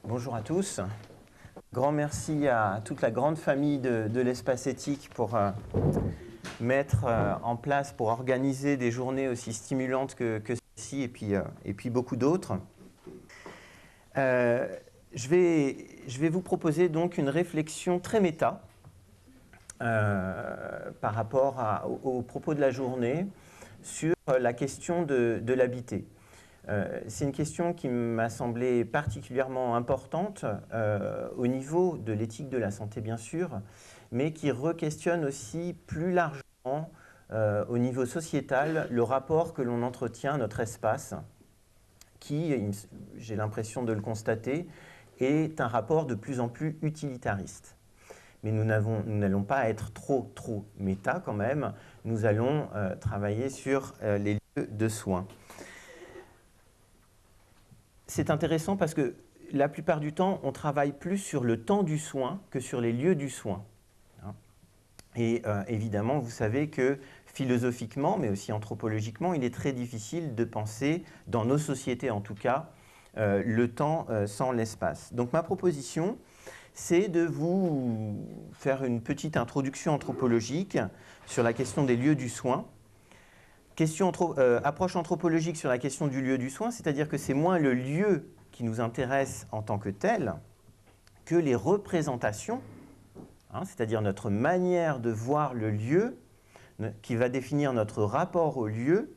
Bonjour à tous. Grand merci à toute la grande famille de l'espace éthique pour mettre en place, pour organiser des journées aussi stimulantes que celle-ci et puis beaucoup d'autres. Je vais vous proposer donc une réflexion très méta par rapport aux propos de la journée sur la question de l'habiter. C'est une question qui m'a semblé particulièrement importante au niveau de l'éthique de la santé, bien sûr, mais qui re-questionne aussi plus largement au niveau sociétal le rapport que l'on entretient à notre espace, qui, j'ai l'impression de le constater, est un rapport de plus en plus utilitariste. Mais nous n'allons pas être trop méta quand même, nous allons travailler sur les lieux de soins. C'est intéressant parce que la plupart du temps, on travaille plus sur le temps du soin que sur les lieux du soin. Et évidemment, vous savez que philosophiquement, mais aussi anthropologiquement, il est très difficile de penser, dans nos sociétés en tout cas, le temps sans l'espace. Donc ma proposition, c'est de vous faire une petite introduction anthropologique sur la question des lieux du soin. Approche anthropologique sur la question du lieu du soin, c'est-à-dire que c'est moins le lieu qui nous intéresse en tant que tel que les représentations, c'est-à-dire notre manière de voir le lieu, qui va définir notre rapport au lieu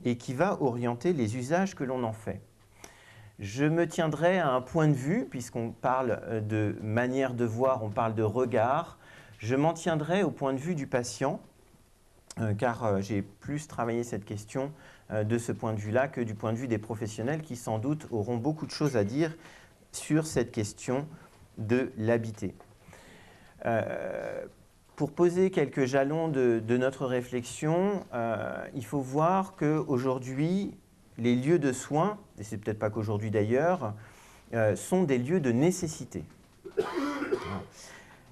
et qui va orienter les usages que l'on en fait. Je me tiendrai à un point de vue, puisqu'on parle de manière de voir, on parle de regard, je m'en tiendrai au point de vue du patient, car j'ai plus travaillé cette question de ce point de vue-là que du point de vue des professionnels qui sans doute auront beaucoup de choses à dire sur cette question de l'habiter. Pour poser quelques jalons de notre réflexion, il faut voir qu'aujourd'hui, les lieux de soins, et c'est peut-être pas qu'aujourd'hui d'ailleurs, sont des lieux de nécessité.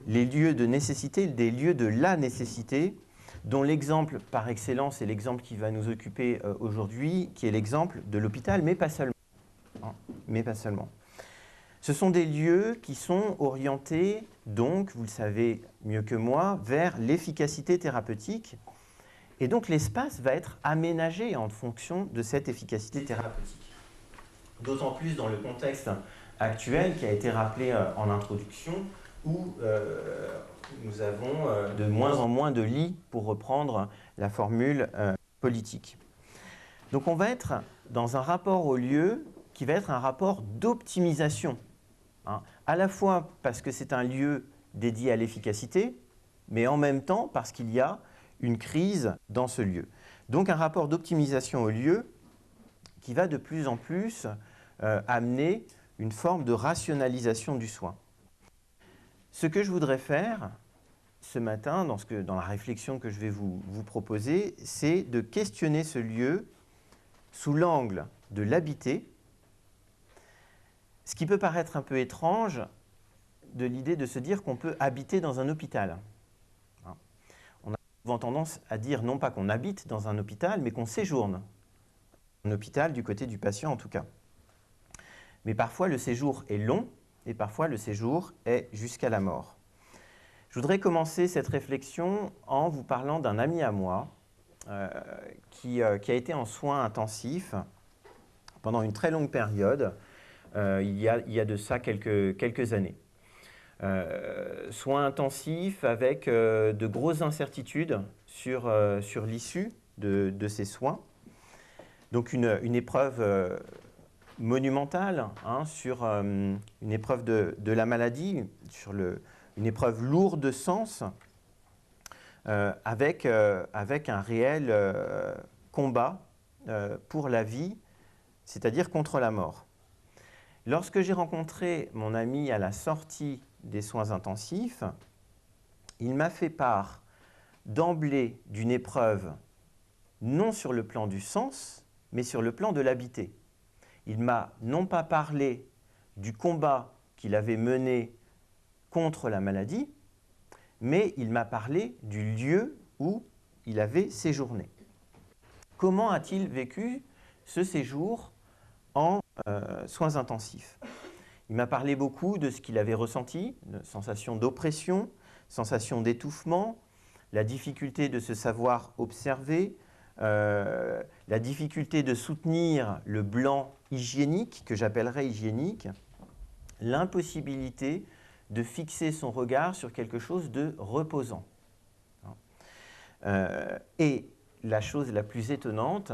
Les lieux de nécessité, des lieux de la nécessité, dont l'exemple par excellence est l'exemple qui va nous occuper aujourd'hui, qui est l'exemple de l'hôpital, mais pas seulement. Mais pas seulement. Ce sont des lieux qui sont orientés, donc, vous le savez mieux que moi, vers l'efficacité thérapeutique. Et donc l'espace va être aménagé en fonction de cette efficacité thérapeutique. D'autant plus dans le contexte actuel qui a été rappelé en introduction, où nous avons de moins en moins de lits, pour reprendre la formule politique. Donc on va être dans un rapport au lieu qui va être un rapport d'optimisation. À la fois parce que c'est un lieu dédié à l'efficacité, mais en même temps parce qu'il y a une crise dans ce lieu. Donc un rapport d'optimisation au lieu qui va de plus en plus amener une forme de rationalisation du soin. Ce que je voudrais faire ce matin, dans la réflexion que je vais vous proposer, c'est de questionner ce lieu sous l'angle de l'habiter, ce qui peut paraître un peu étrange de l'idée de se dire qu'on peut habiter dans un hôpital. On a souvent tendance à dire non pas qu'on habite dans un hôpital, mais qu'on séjourne. Un hôpital du côté du patient en tout cas. Mais parfois le séjour est long et parfois le séjour est jusqu'à la mort. Je voudrais commencer cette réflexion en vous parlant d'un ami à moi qui a été en soins intensifs pendant une très longue période, il y a de ça quelques années. Soins intensifs avec de grosses incertitudes sur l'issue de ces soins. Donc une épreuve monumentale sur une épreuve de la maladie, sur une épreuve lourde de sens, avec un réel combat pour la vie, c'est-à-dire contre la mort. Lorsque j'ai rencontré mon ami à la sortie des soins intensifs, il m'a fait part d'emblée d'une épreuve non sur le plan du sens, mais sur le plan de l'habiter. Il m'a non pas parlé du combat qu'il avait mené contre la maladie, mais il m'a parlé du lieu où il avait séjourné. Comment a-t-il vécu ce séjour en soins intensifs? Il m'a parlé beaucoup de ce qu'il avait ressenti, de sensation d'oppression, sensation d'étouffement, la difficulté de se savoir observer, la difficulté de soutenir le blanc hygiénique, que j'appellerais hygiénique, l'impossibilité de fixer son regard sur quelque chose de reposant. Et la chose la plus étonnante,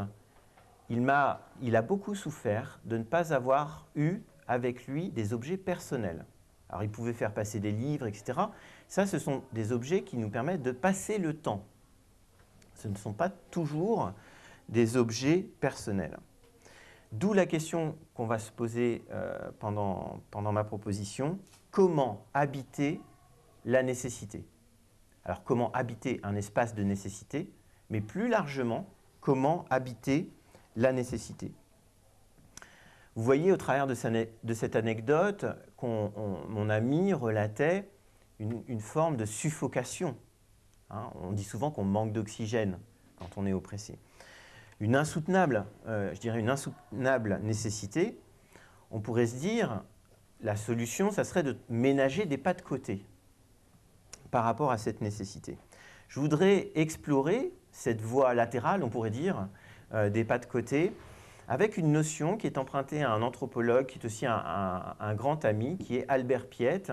il a beaucoup souffert de ne pas avoir eu avec lui des objets personnels. Alors il pouvait faire passer des livres, etc. Ça, ce sont des objets qui nous permettent de passer le temps. Ce ne sont pas toujours des objets personnels. D'où la question qu'on va se poser pendant ma proposition, comment habiter la nécessité? Alors comment habiter un espace de nécessité, mais plus largement, comment habiter la nécessité? Vous voyez au travers de cette anecdote mon ami relatait une forme de suffocation. Hein, on dit souvent qu'on manque d'oxygène quand on est oppressé. Une insoutenable, je dirais une insoutenable nécessité, on pourrait se dire, la solution, ça serait de ménager des pas de côté par rapport à cette nécessité. Je voudrais explorer cette voie latérale, on pourrait dire, des pas de côté, avec une notion qui est empruntée à un anthropologue, qui est aussi un grand ami, qui est Albert Piette,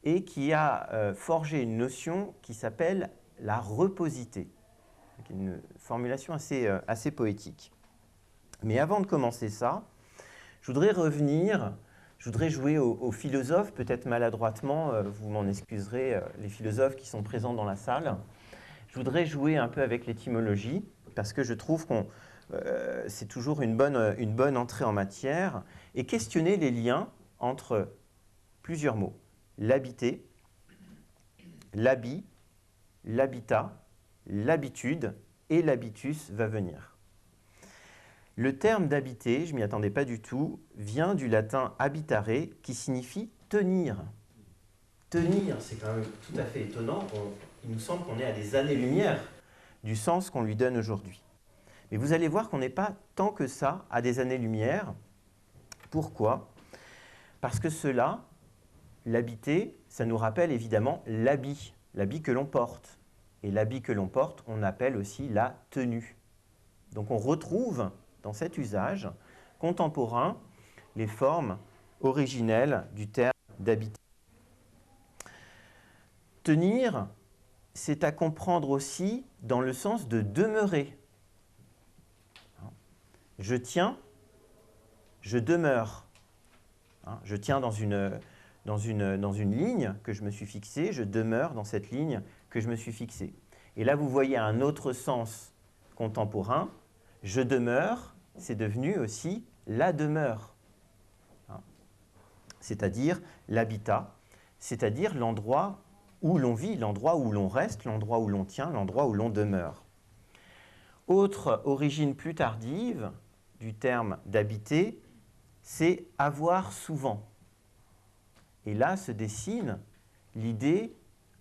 et qui a forgé une notion qui s'appelle la reposité. Une formulation assez poétique. Mais avant de commencer ça, je voudrais jouer au philosophe, peut-être maladroitement, vous m'en excuserez, les philosophes qui sont présents dans la salle. Je voudrais jouer un peu avec l'étymologie, parce que je trouve que c'est toujours une bonne entrée en matière, et questionner les liens entre plusieurs mots. L'habiter, l'habit, l'habitat, l'habitude et l'habitus va venir. Le terme d'habiter, je ne m'y attendais pas du tout, vient du latin habitare qui signifie tenir. Tenir, c'est quand même tout à fait étonnant. Il nous semble qu'on est à des années-lumière du sens qu'on lui donne aujourd'hui. Mais vous allez voir qu'on n'est pas tant que ça à des années-lumière. Pourquoi? Parce que cela, l'habiter, ça nous rappelle évidemment l'habit que l'on porte. Et l'habit que l'on porte, on appelle aussi la tenue. Donc on retrouve dans cet usage contemporain les formes originelles du terme d'habiter. Tenir, c'est à comprendre aussi dans le sens de demeurer. Je tiens, je demeure. Je tiens dans une ligne que je me suis fixée, je demeure dans cette ligne que je me suis fixée. Et là, vous voyez un autre sens contemporain. Je demeure, c'est devenu aussi la demeure. C'est-à-dire l'habitat, c'est-à-dire l'endroit où l'on vit, l'endroit où l'on reste, l'endroit où l'on tient, l'endroit où l'on demeure. Autre origine plus tardive du terme d'habiter, c'est avoir souvent. Et là se dessine l'idée,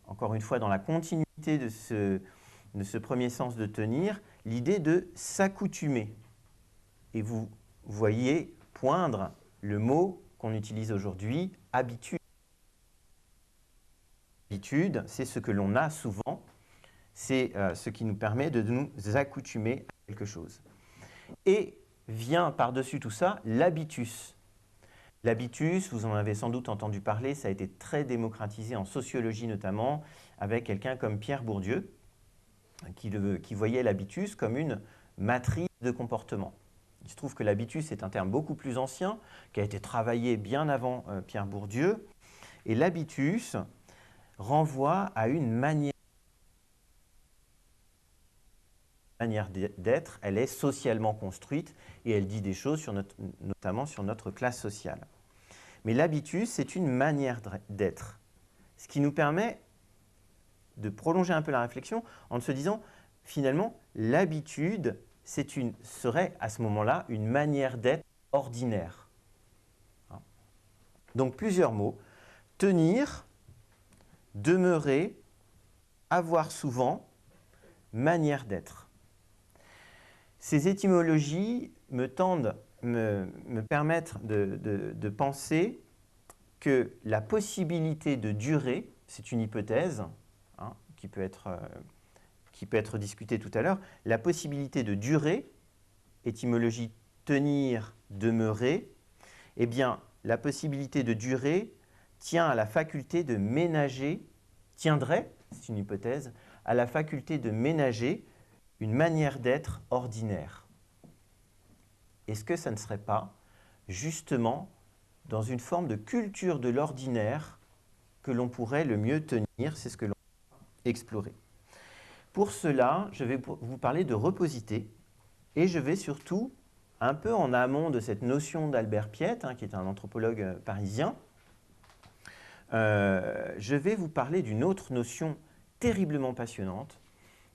encore une fois dans la continuité de ce premier sens de tenir, l'idée de s'accoutumer. Et vous voyez poindre le mot qu'on utilise aujourd'hui, habitude. L'habitude, c'est ce que l'on a souvent, c'est ce qui nous permet de nous accoutumer à quelque chose. Et vient par-dessus tout ça l'habitus. L'habitus, vous en avez sans doute entendu parler, ça a été très démocratisé en sociologie notamment, avec quelqu'un comme Pierre Bourdieu, qui voyait l'habitus comme une matrice de comportement. Il se trouve que l'habitus est un terme beaucoup plus ancien, qui a été travaillé bien avant Pierre Bourdieu, et l'habitus renvoie à une manière d'être, elle est socialement construite et elle dit des choses notamment sur notre classe sociale. Mais l'habitus, c'est une manière d'être, ce qui nous permet de prolonger un peu la réflexion en se disant, finalement, l'habitude serait à ce moment-là une manière d'être ordinaire. Donc plusieurs mots, tenir, demeurer, avoir souvent, manière d'être. Ces étymologies me permettent de penser que la possibilité de durer, c'est une hypothèse hein, qui peut être discutée tout à l'heure, la possibilité de durer, étymologie tenir, demeurer, eh bien, la possibilité de durer tient à la faculté de ménager, tiendrait, c'est une hypothèse, à la faculté de ménager une manière d'être ordinaire. Est-ce que ça ne serait pas justement dans une forme de culture de l'ordinaire que l'on pourrait le mieux tenir? C'est ce que l'on va explorer. Pour cela, je vais vous parler de reposité et je vais surtout, un peu en amont de cette notion d'Albert Piette, qui est un anthropologue parisien, je vais vous parler d'une autre notion terriblement passionnante,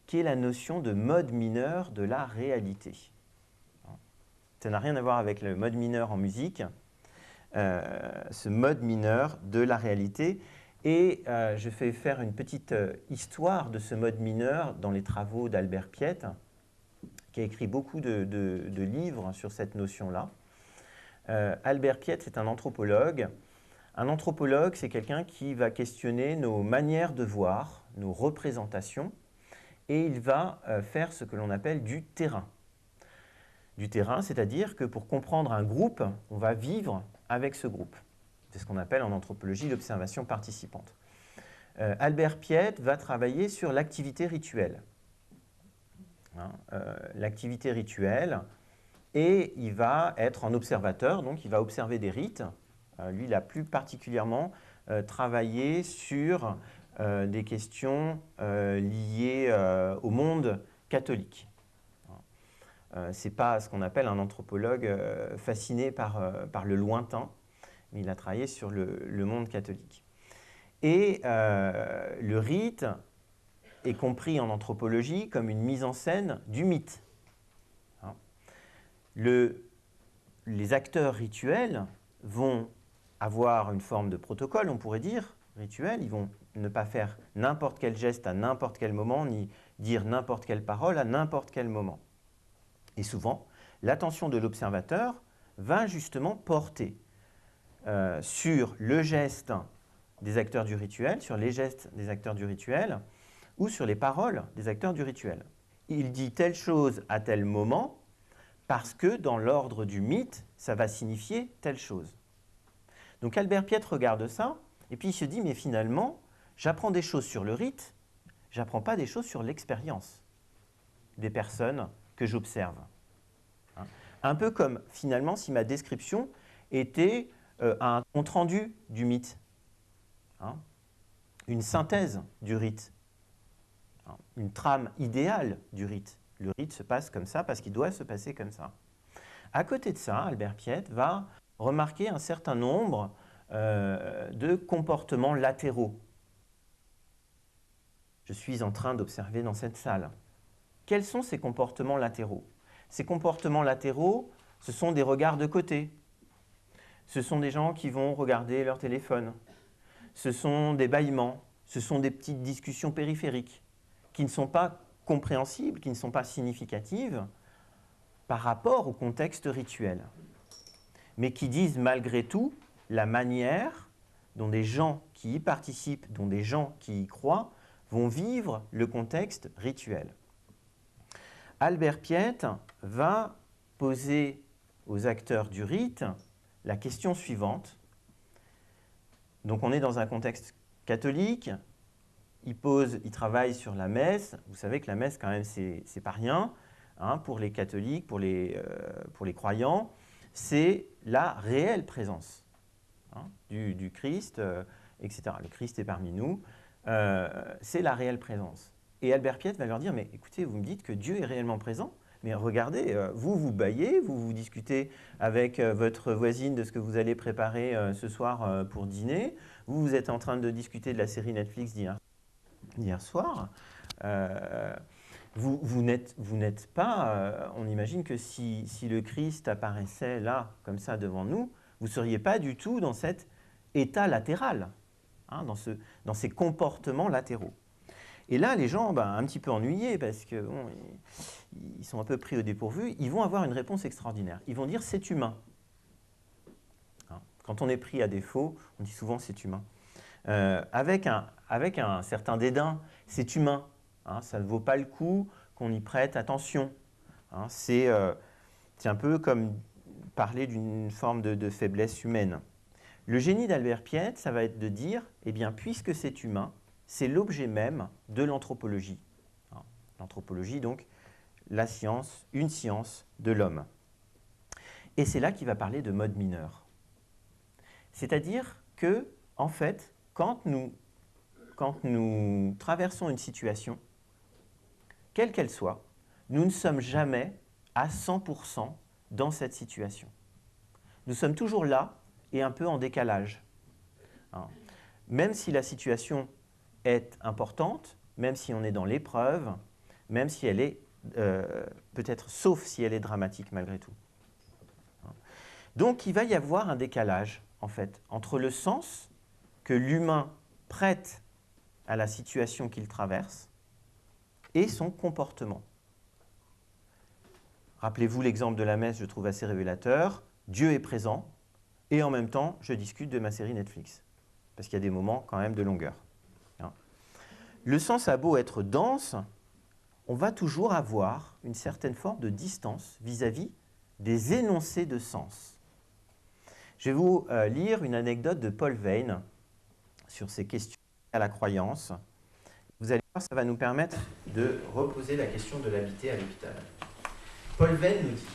qui est la notion de mode mineur de la réalité. Ça n'a rien à voir avec le mode mineur en musique, ce mode mineur de la réalité. Et je vais faire une petite histoire de ce mode mineur dans les travaux d'Albert Piette, qui a écrit beaucoup de livres sur cette notion-là. Albert Piette, c'est un anthropologue. Un anthropologue, c'est quelqu'un qui va questionner nos manières de voir, nos représentations, et il va faire ce que l'on appelle du terrain. Du terrain, c'est-à-dire que pour comprendre un groupe, on va vivre avec ce groupe. C'est ce qu'on appelle en anthropologie l'observation participante. Albert Piette va travailler sur l'activité rituelle. L'activité rituelle, et il va être un observateur, donc il va observer des rites. Lui, il a plus particulièrement travaillé sur des questions liées au monde catholique. Ce n'est pas ce qu'on appelle un anthropologue fasciné par le lointain, mais il a travaillé sur le monde catholique. Et le rite est compris en anthropologie comme une mise en scène du mythe. Les acteurs rituels vont avoir une forme de protocole, on pourrait dire, rituel. Ils vont ne pas faire n'importe quel geste à n'importe quel moment, ni dire n'importe quelle parole à n'importe quel moment. Et souvent, l'attention de l'observateur va justement porter sur le geste des acteurs du rituel, sur les gestes des acteurs du rituel, ou sur les paroles des acteurs du rituel. Il dit telle chose à tel moment, parce que dans l'ordre du mythe, ça va signifier telle chose. Donc Albert Piette regarde ça, et puis il se dit, mais finalement, j'apprends des choses sur le rite, j'apprends pas des choses sur l'expérience des personnes que j'observe. Un peu comme, finalement, si ma description était un compte-rendu du mythe, une synthèse du rite, une trame idéale du rite. Le rite se passe comme ça parce qu'il doit se passer comme ça. À côté de ça, Albert Piette va remarquer un certain nombre de comportements latéraux. Je suis en train d'observer dans cette salle. Quels sont ces comportements latéraux? Ces comportements latéraux, ce sont des regards de côté. Ce sont des gens qui vont regarder leur téléphone. Ce sont des bâillements. Ce sont des petites discussions périphériques qui ne sont pas compréhensibles, qui ne sont pas significatives par rapport au contexte rituel, mais qui disent malgré tout la manière dont des gens qui y participent, dont des gens qui y croient, vont vivre le contexte rituel. Albert Piette va poser aux acteurs du rite la question suivante. Donc on est dans un contexte catholique, il travaille sur la messe. Vous savez que la messe, quand même, c'est pas rien. Pour les catholiques, pour les croyants, c'est la réelle présence du Christ, etc. Le Christ est parmi nous, c'est la réelle présence. Et Albert Piette va leur dire, mais écoutez, vous me dites que Dieu est réellement présent, mais regardez, vous bâillez, vous discutez avec votre voisine de ce que vous allez préparer ce soir pour dîner, vous êtes en train de discuter de la série Netflix d'hier soir. Vous n'êtes pas, on imagine que si le Christ apparaissait là, comme ça, devant nous, vous ne seriez pas du tout dans cet état latéral, dans ces comportements latéraux. Et là, les gens, un petit peu ennuyés, parce que bon, ils sont un peu pris au dépourvu, ils vont avoir une réponse extraordinaire. Ils vont dire, c'est humain. Quand on est pris à défaut, on dit souvent c'est humain. Avec un certain dédain, c'est humain. Hein, ça ne vaut pas le coup qu'on y prête attention. Hein, c'est un peu comme parler d'une forme de faiblesse humaine. Le génie d'Albert Piette, ça va être de dire, eh bien, puisque c'est humain, c'est l'objet même de l'anthropologie. Hein, l'anthropologie, donc, la science, une science de l'homme. Et c'est là qu'il va parler de mode mineur. C'est-à-dire que, en fait, quand nous traversons une situation, quelle qu'elle soit, nous ne sommes jamais à 100% dans cette situation. Nous sommes toujours là et un peu en décalage. Hein. Même si la situation est importante, même si on est dans l'épreuve, même si elle est peut-être, sauf si elle est dramatique malgré tout. Donc il va y avoir un décalage, en fait, entre le sens que l'humain prête à la situation qu'il traverse et son comportement. Rappelez-vous l'exemple de la messe, je trouve assez révélateur. Dieu est présent et en même temps, je discute de ma série Netflix. Parce qu'il y a des moments quand même de longueur. Hein. Le sens a beau être dense, on va toujours avoir une certaine forme de distance vis-à-vis des énoncés de sens. Je vais vous lire une anecdote de Paul Veyne sur ces questions à la croyance. Vous allez voir, ça va nous permettre de reposer la question de l'habiter à l'hôpital. Paul Veyne nous dit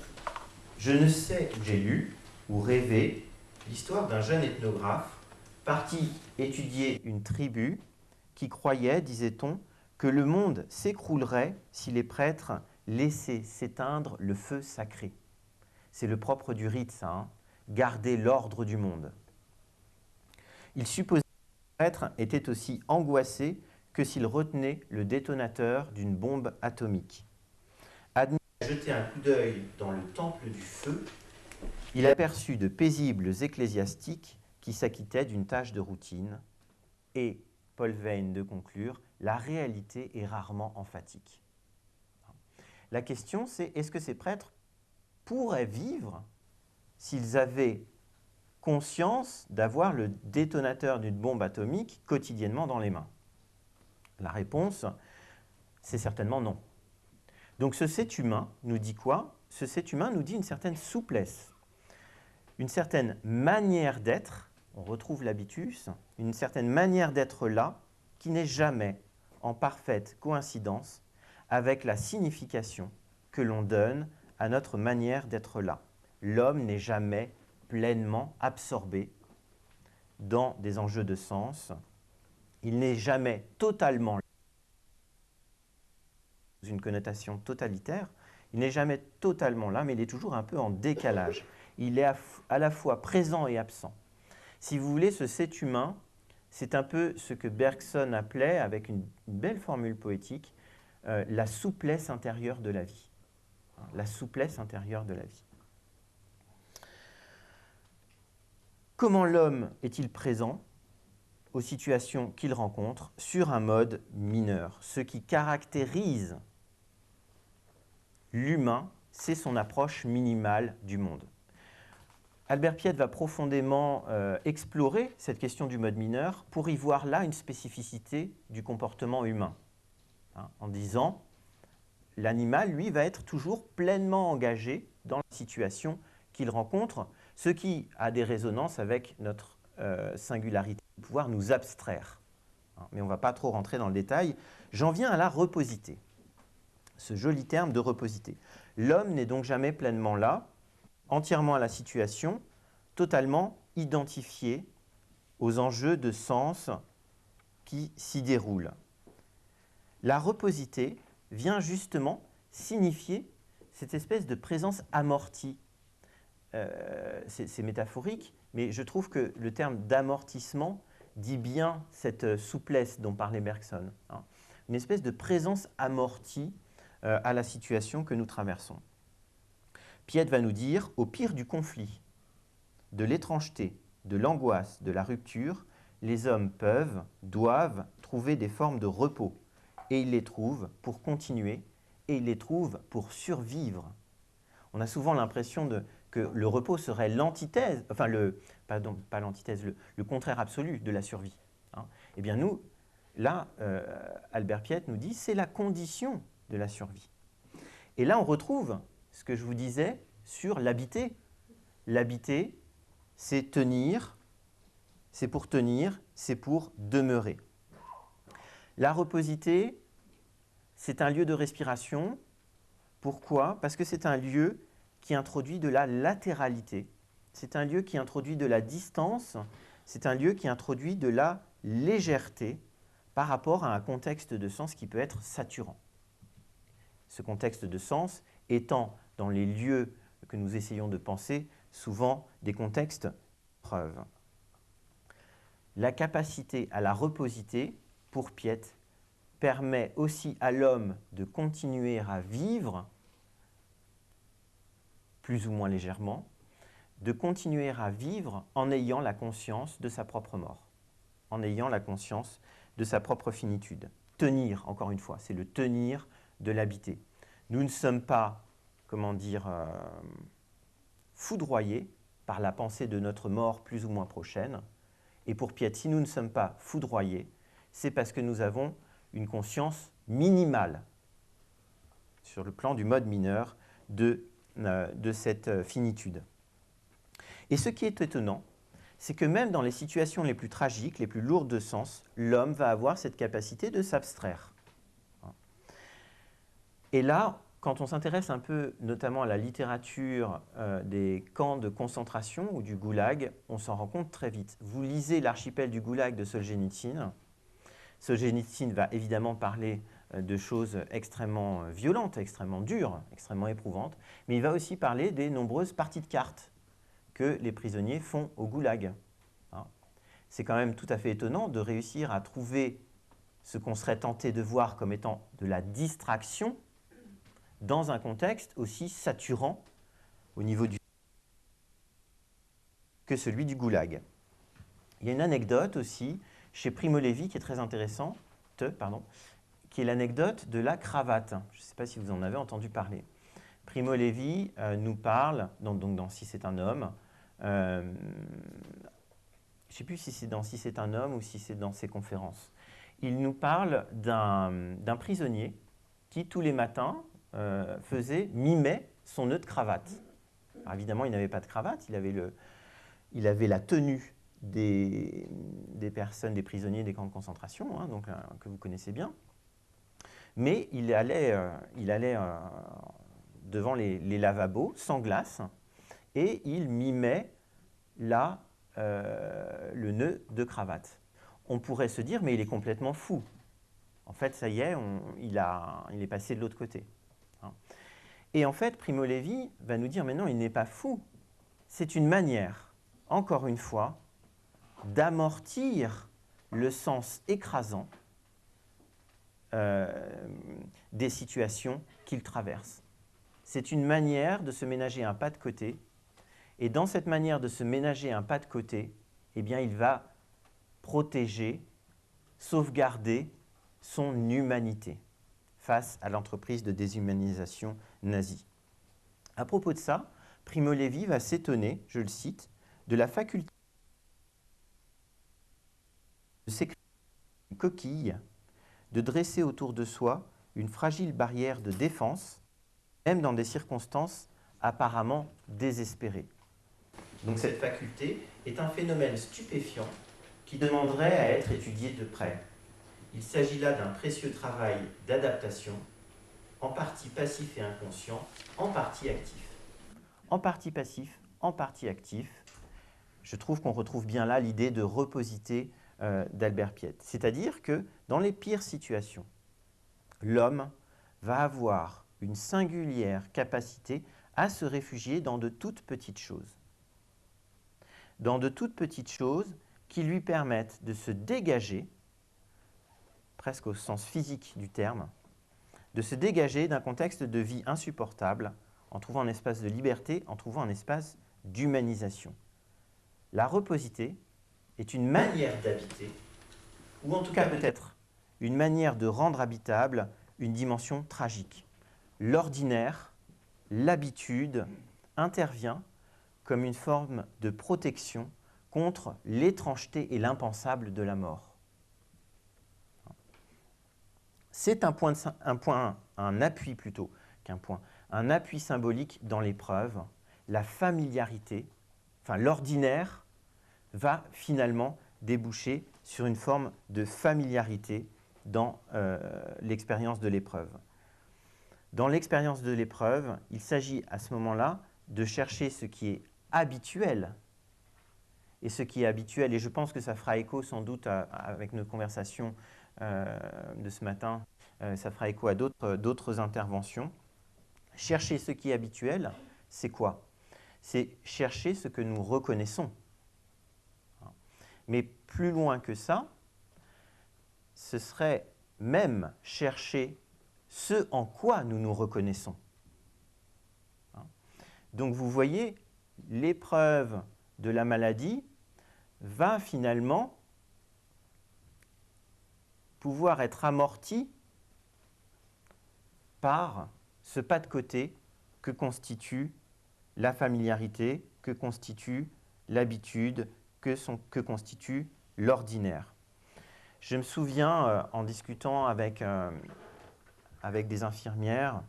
« Je ne sais où j'ai lu ou rêvé l'histoire d'un jeune ethnographe parti étudier une tribu qui croyait, disait-on, que le monde s'écroulerait si les prêtres laissaient s'éteindre le feu sacré. C'est le propre du rite, ça, hein, garder l'ordre du monde. Il supposait que les prêtres étaient aussi angoissés que s'ils retenaient le détonateur d'une bombe atomique. Admis à jeter un coup d'œil dans le temple du feu, il aperçut de paisibles ecclésiastiques qui s'acquittaient d'une tâche de routine et, Paul Veyne de conclure, la réalité est rarement emphatique. La question, c'est est-ce que ces prêtres pourraient vivre s'ils avaient conscience d'avoir le détonateur d'une bombe atomique quotidiennement dans les mains? La réponse, c'est certainement non. Donc ce c'est humain nous dit quoi? Ce c'est humain nous dit une certaine souplesse, une certaine manière d'être, on retrouve l'habitus, une certaine manière d'être là qui n'est jamais en parfaite coïncidence avec la signification que l'on donne à notre manière d'être là. L'homme n'est jamais pleinement absorbé dans des enjeux de sens. Il n'est jamais totalement, dans une connotation totalitaire, il n'est jamais totalement là, mais il est toujours un peu en décalage. Il est à la fois présent et absent. Si vous voulez, ce c'est humain, c'est un peu ce que Bergson appelait, avec une belle formule poétique, la souplesse intérieure de la vie. La souplesse intérieure de la vie. Comment l'homme est-il présent aux situations qu'il rencontre sur un mode mineur? Ce qui caractérise l'humain, c'est son approche minimale du monde. Albert Piette va profondément explorer cette question du mode mineur pour y voir là une spécificité du comportement humain. Hein, en disant, l'animal, lui, va être toujours pleinement engagé dans la situation qu'il rencontre, ce qui a des résonances avec notre singularité de pouvoir nous abstraire. Hein, mais on ne va pas trop rentrer dans le détail. J'en viens à la reposité, ce joli terme de reposité. L'homme n'est donc jamais pleinement là, entièrement à la situation, totalement identifié aux enjeux de sens qui s'y déroulent. La reposité vient justement signifier cette espèce de présence amortie. C'est métaphorique, mais je trouve que le terme d'amortissement dit bien cette souplesse dont parlait Bergson. Hein. Une espèce de présence amortie à la situation que nous traversons. Piette va nous dire, au pire du conflit, de l'étrangeté, de l'angoisse, de la rupture, les hommes peuvent, doivent trouver des formes de repos. Et ils les trouvent pour continuer, et ils les trouvent pour survivre. On a souvent l'impression que le repos serait l'antithèse, enfin, pardon, pas l'antithèse, le contraire absolu de la survie. Hein. Eh bien, nous, là, Albert Piette nous dit, c'est la condition de la survie. Et là, on retrouve ce que je vous disais sur l'habiter. L'habiter, c'est tenir, c'est pour tenir, c'est pour demeurer. La reposité, c'est un lieu de respiration. Pourquoi? Parce que c'est un lieu qui introduit de la latéralité. C'est un lieu qui introduit de la distance. C'est un lieu qui introduit de la légèreté par rapport à un contexte de sens qui peut être saturant. Ce contexte de sens étant, dans les lieux que nous essayons de penser, souvent des contextes preuves. La capacité à la reposité, pour Piette, permet aussi à l'homme de continuer à vivre, plus ou moins légèrement, de continuer à vivre en ayant la conscience de sa propre mort, en ayant la conscience de sa propre finitude. Tenir, encore une fois, c'est le tenir de l'habiter. Nous ne sommes pas, comment dire, foudroyés par la pensée de notre mort plus ou moins prochaine. Et pour Piette, si nous ne sommes pas foudroyés, c'est parce que nous avons une conscience minimale sur le plan du mode mineur de cette finitude. Et ce qui est étonnant, c'est que même dans les situations les plus tragiques, les plus lourdes de sens, l'homme va avoir cette capacité de s'abstraire. Et là, quand on s'intéresse un peu notamment à la littérature des camps de concentration ou du goulag, on s'en rend compte très vite. Vous lisez L'archipel du goulag de Solzhenitsyn. Solzhenitsyn va évidemment parler de choses extrêmement violentes, extrêmement dures, extrêmement éprouvantes, mais il va aussi parler des nombreuses parties de cartes que les prisonniers font au goulag. Hein. C'est quand même tout à fait étonnant de réussir à trouver ce qu'on serait tenté de voir comme étant de la distraction dans un contexte aussi saturant au niveau du que celui du goulag. Il y a une anecdote aussi chez Primo Levi qui est très intéressante, qui est l'anecdote de la cravate. Je ne sais pas si vous en avez entendu parler. Primo Levi nous parle, donc dans Si c'est un homme, je ne sais plus si c'est dans Si c'est un homme ou si c'est dans ses conférences. Il nous parle d'un prisonnier qui, tous les matins, mimait son nœud de cravate. Alors évidemment, il n'avait pas de cravate, il avait la tenue des personnes, des prisonniers des camps de concentration, hein, donc, que vous connaissez bien. Mais il allait devant les lavabos, sans glace, et il mimait le nœud de cravate. On pourrait se dire, mais il est complètement fou. En fait, ça y est, il est passé de l'autre côté. Hein. Et en fait, Primo Levi va nous dire, mais non, il n'est pas fou. C'est une manière, encore une fois, d'amortir le sens écrasant des situations qu'il traverse. C'est une manière de se ménager un pas de côté, et dans cette manière de se ménager un pas de côté, eh bien, il va protéger, sauvegarder son humanité face à l'entreprise de déshumanisation nazie. À propos de ça, Primo Levi va s'étonner, je le cite, de la faculté de s'écrire une coquille, de dresser autour de soi une fragile barrière de défense, même dans des circonstances apparemment désespérées. Donc cette faculté est un phénomène stupéfiant qui demanderait à être étudié de près. Il s'agit là d'un précieux travail d'adaptation, en partie passif et inconscient, en partie actif. En partie passif, en partie actif, je trouve qu'on retrouve bien là l'idée de reposité d'Albert Piette. C'est-à-dire que dans les pires situations, l'homme va avoir une singulière capacité à se réfugier dans de toutes petites choses. Dans de toutes petites choses qui lui permettent de se dégager, presque au sens physique du terme, de se dégager d'un contexte de vie insupportable en trouvant un espace de liberté, en trouvant un espace d'humanisation. La reposité est une manière d'habiter, ou en tout cas peut-être une manière de rendre habitable une dimension tragique. L'ordinaire, l'habitude, intervient comme une forme de protection contre l'étrangeté et l'impensable de la mort. C'est un appui plutôt qu'un point, un appui symbolique dans l'épreuve. La familiarité, enfin l'ordinaire, va finalement déboucher sur une forme de familiarité dans l'expérience de l'épreuve. Dans l'expérience de l'épreuve, il s'agit à ce moment-là de chercher ce qui est habituel. Et ce qui est habituel, et je pense que ça fera écho sans doute avec nos conversations de ce matin, ça fera écho à d'autres interventions. Chercher ce qui est habituel, c'est quoi? C'est chercher ce que nous reconnaissons. Mais plus loin que ça, ce serait même chercher ce en quoi nous nous reconnaissons. Donc vous voyez, l'épreuve de la maladie va finalement pouvoir être amortie par ce pas de côté que constitue la familiarité, que constitue l'habitude, que constitue l'ordinaire. Je me souviens, en discutant avec des infirmières,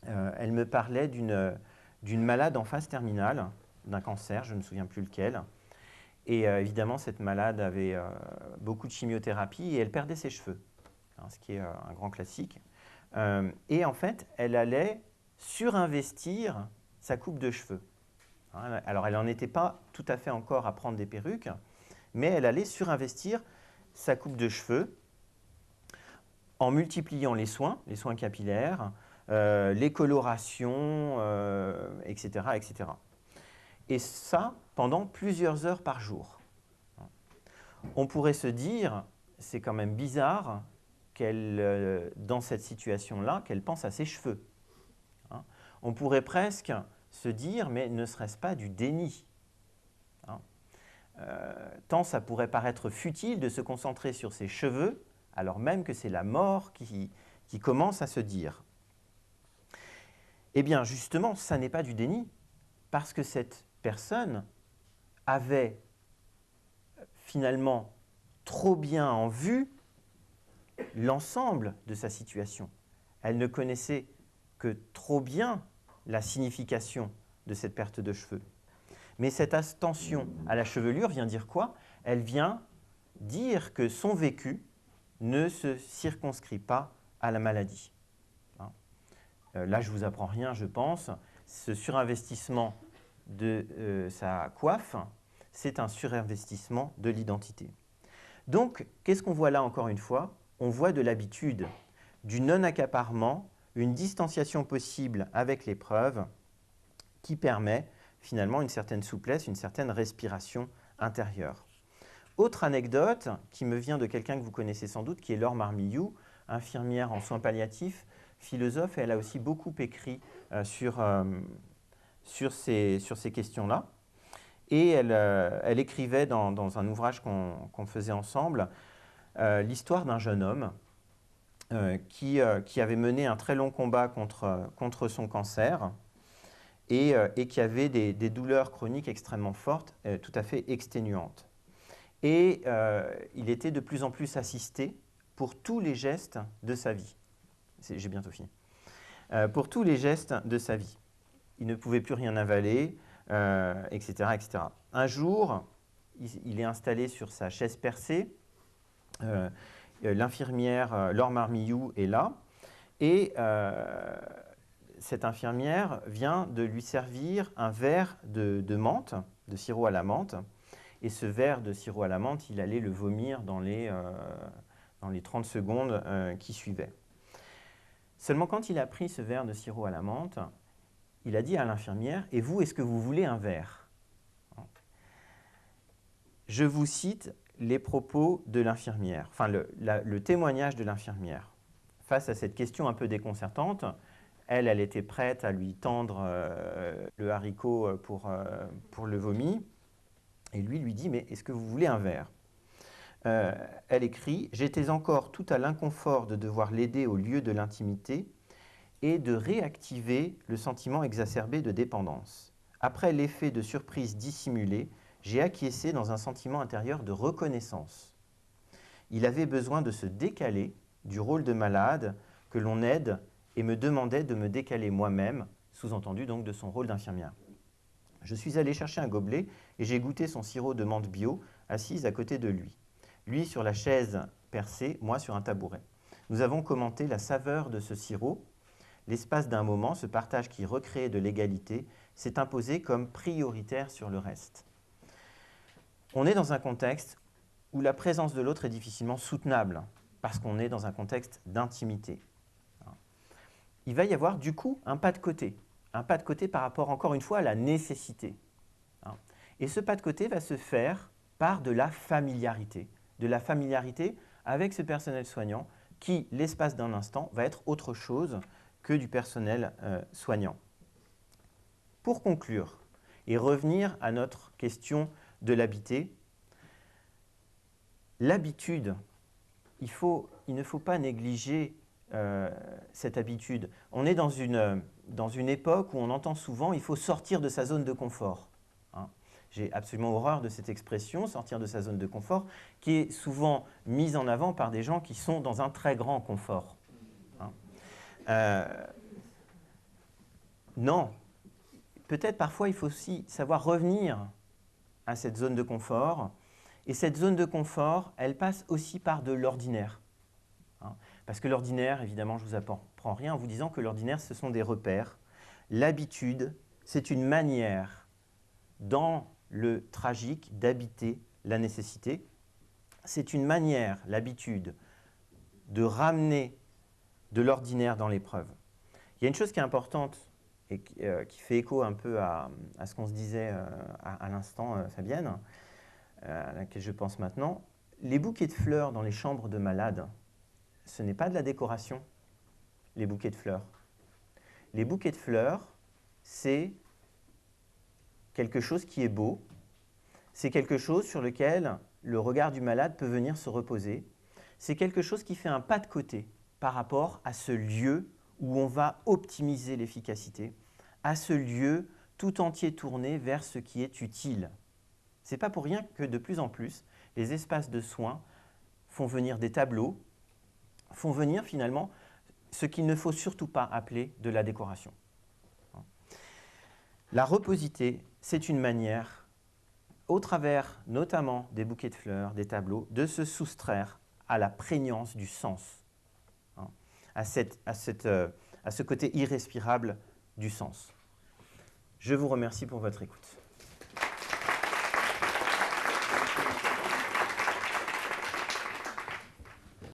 elles me parlaient d'une malade en phase terminale, d'un cancer, je ne me souviens plus lequel. Et évidemment, cette malade avait beaucoup de chimiothérapie et elle perdait ses cheveux, ce qui est un grand classique. Et en fait, elle allait surinvestir sa coupe de cheveux. Alors, elle n'en était pas tout à fait encore à prendre des perruques, mais elle allait surinvestir sa coupe de cheveux en multipliant les soins capillaires, les colorations, etc., etc. Et ça, pendant plusieurs heures par jour. On pourrait se dire, c'est quand même bizarre qu'elle, dans cette situation-là, qu'elle pense à ses cheveux. On pourrait presque se dire, mais ne serait-ce pas du déni? Tant ça pourrait paraître futile de se concentrer sur ses cheveux, alors même que c'est la mort qui commence à se dire. Eh bien, justement, ça n'est pas du déni, parce que cette personne avait finalement trop bien en vue l'ensemble de sa situation. Elle ne connaissait que trop bien la signification de cette perte de cheveux. Mais cette attention à la chevelure vient dire quoi? Elle vient dire que son vécu ne se circonscrit pas à la maladie. Là, je ne vous apprends rien, je pense. Ce surinvestissement de sa coiffe, c'est un surinvestissement de l'identité. Donc, qu'est-ce qu'on voit là encore une fois? On voit de l'habitude, du non-accaparement, une distanciation possible avec l'épreuve qui permet finalement une certaine souplesse, une certaine respiration intérieure. Autre anecdote qui me vient de quelqu'un que vous connaissez sans doute, qui est Laure Marmillou, infirmière en soins palliatifs, philosophe, et elle a aussi beaucoup écrit sur ces questions-là. Et elle écrivait dans un ouvrage qu'on faisait ensemble l'histoire d'un jeune homme qui avait mené un très long combat contre son cancer et qui avait des douleurs chroniques extrêmement fortes, tout à fait exténuantes. Et il était de plus en plus assisté pour tous les gestes de sa vie. J'ai bientôt fini. Pour tous les gestes de sa vie. Il ne pouvait plus rien avaler, etc., etc. Un jour, il est installé sur sa chaise percée. L'infirmière Laure Marmillou est là. Et cette infirmière vient de lui servir un verre de menthe, de sirop à la menthe. Et ce verre de sirop à la menthe, il allait le vomir dans les 30 secondes qui suivaient. Seulement quand il a pris ce verre de sirop à la menthe, il a dit à l'infirmière « Et vous, est-ce que vous voulez un verre ?» Je vous cite les propos de l'infirmière, enfin le témoignage de l'infirmière. Face à cette question un peu déconcertante, elle était prête à lui tendre le haricot pour le vomi. Et lui dit « Mais est-ce que vous voulez un verre ?» Elle écrit « J'étais encore tout à l'inconfort de devoir l'aider au lieu de l'intimité et de réactiver le sentiment exacerbé de dépendance. Après l'effet de surprise dissimulé, j'ai acquiescé dans un sentiment intérieur de reconnaissance. Il avait besoin de se décaler du rôle de malade que l'on aide et me demandait de me décaler moi-même, sous-entendu donc de son rôle d'infirmière. Je suis allé chercher un gobelet et j'ai goûté son sirop de menthe bio, assise à côté de lui. Lui sur la chaise percée, moi sur un tabouret. Nous avons commenté la saveur de ce sirop. L'espace d'un moment, ce partage qui recréait de l'égalité s'est imposé comme prioritaire sur le reste. On est dans un contexte où la présence de l'autre est difficilement soutenable, parce qu'on est dans un contexte d'intimité. Il va y avoir du coup un pas de côté par rapport encore une fois à la nécessité. Et ce pas de côté va se faire par de la familiarité avec ce personnel soignant qui, l'espace d'un instant, va être autre chose que du personnel soignant. Pour conclure et revenir à notre question de l'habité, l'habitude, il ne faut pas négliger cette habitude. On est dans une époque où on entend souvent « il faut sortir de sa zone de confort ». J'ai absolument horreur de cette expression, sortir de sa zone de confort, qui est souvent mise en avant par des gens qui sont dans un très grand confort. Non, peut-être parfois il faut aussi savoir revenir à cette zone de confort. Et cette zone de confort, elle passe aussi par de l'ordinaire. Parce que l'ordinaire, évidemment, je ne vous apprends rien en vous disant que l'ordinaire, ce sont des repères. L'habitude, c'est une manière, dans le tragique, d'habiter la nécessité. C'est une manière, l'habitude, de ramener de l'ordinaire dans l'épreuve. Il y a une chose qui est importante et qui fait écho un peu à ce qu'on se disait à l'instant, Fabienne, à laquelle je pense maintenant. Les bouquets de fleurs dans les chambres de malades, ce n'est pas de la décoration, les bouquets de fleurs. Les bouquets de fleurs, c'est quelque chose qui est beau, c'est quelque chose sur lequel le regard du malade peut venir se reposer, c'est quelque chose qui fait un pas de côté par rapport à ce lieu où on va optimiser l'efficacité, à ce lieu tout entier tourné vers ce qui est utile. Ce n'est pas pour rien que de plus en plus, les espaces de soins font venir des tableaux, font venir finalement ce qu'il ne faut surtout pas appeler de la décoration. La reposité, c'est une manière, au travers notamment des bouquets de fleurs, des tableaux, de se soustraire à la prégnance du sens, à ce côté irrespirable du sens. Je vous remercie pour votre écoute.